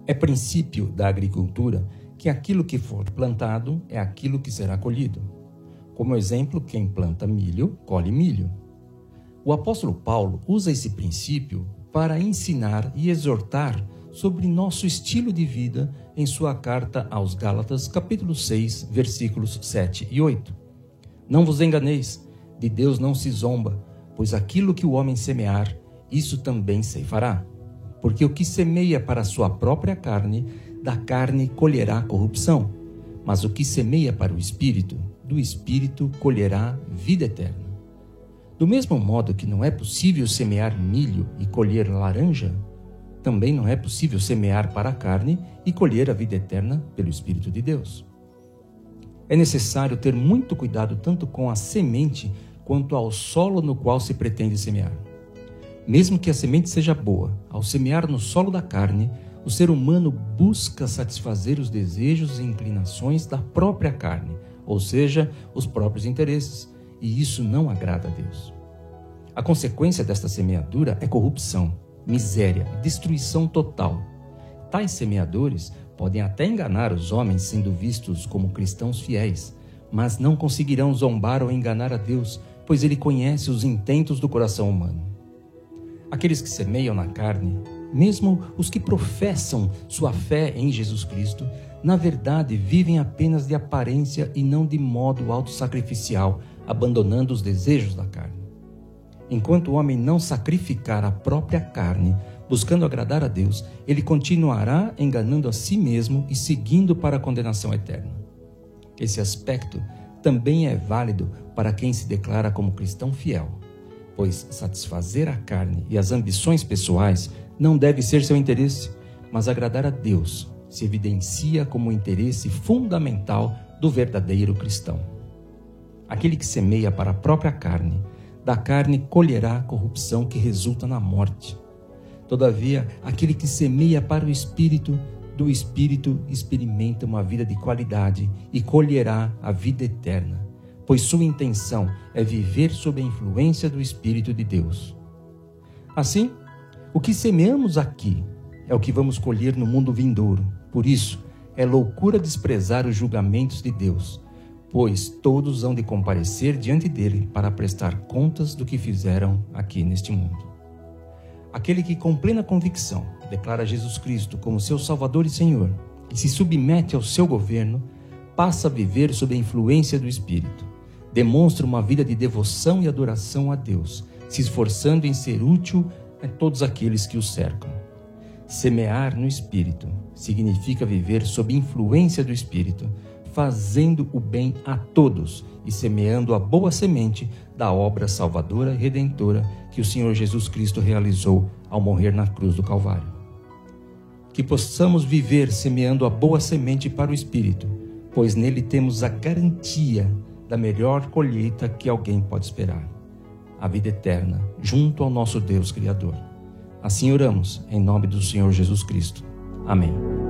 É princípio da agricultura que aquilo que for plantado é aquilo que será colhido. Como exemplo, quem planta milho, colhe milho. O apóstolo Paulo usa esse princípio para ensinar e exortar sobre nosso estilo de vida em sua carta aos Gálatas, capítulo 6, versículos 7 e 8. Não vos enganeis, de Deus não se zomba, pois aquilo que o homem semear, isso também ceifará. Porque o que semeia para a sua própria carne, da carne colherá corrupção. Mas o que semeia para o Espírito, do Espírito colherá vida eterna. Do mesmo modo que não é possível semear milho e colher laranja, também não é possível semear para a carne e colher a vida eterna pelo Espírito de Deus. É necessário ter muito cuidado tanto com a semente quanto ao solo no qual se pretende semear. Mesmo que a semente seja boa, ao semear no solo da carne, o ser humano busca satisfazer os desejos e inclinações da própria carne, ou seja, os próprios interesses, e isso não agrada a Deus. A consequência desta semeadura é corrupção, miséria, destruição total. Tais semeadores podem até enganar os homens sendo vistos como cristãos fiéis, mas não conseguirão zombar ou enganar a Deus, pois Ele conhece os intentos do coração humano. Aqueles que semeiam na carne, mesmo os que professam sua fé em Jesus Cristo, na verdade vivem apenas de aparência e não de modo autossacrificial, abandonando os desejos da carne. Enquanto o homem não sacrificar a própria carne, buscando agradar a Deus, ele continuará enganando a si mesmo e seguindo para a condenação eterna. Esse aspecto também é válido para quem se declara como cristão fiel, pois satisfazer a carne e as ambições pessoais não deve ser seu interesse, mas agradar a Deus se evidencia como o interesse fundamental do verdadeiro cristão. Aquele que semeia para a própria carne, da carne colherá a corrupção que resulta na morte. Todavia, aquele que semeia para o Espírito, do Espírito experimenta uma vida de qualidade e colherá a vida eterna, pois sua intenção é viver sob a influência do Espírito de Deus. Assim, o que semeamos aqui é o que vamos colher no mundo vindouro. Por isso, é loucura desprezar os julgamentos de Deus, pois todos hão de comparecer diante dele para prestar contas do que fizeram aqui neste mundo. Aquele que com plena convicção declara Jesus Cristo como seu Salvador e Senhor e se submete ao seu governo, passa a viver sob a influência do Espírito. Demonstra uma vida de devoção e adoração a Deus, se esforçando em ser útil a todos aqueles que o cercam. Semear no Espírito significa viver sob influência do Espírito, fazendo o bem a todos e semeando a boa semente da obra salvadora e redentora que o Senhor Jesus Cristo realizou ao morrer na cruz do Calvário. Que possamos viver semeando a boa semente para o Espírito, pois nele temos a garantia da melhor colheita que alguém pode esperar, a vida eterna, junto ao nosso Deus Criador. Assim oramos, em nome do Senhor Jesus Cristo. Amém.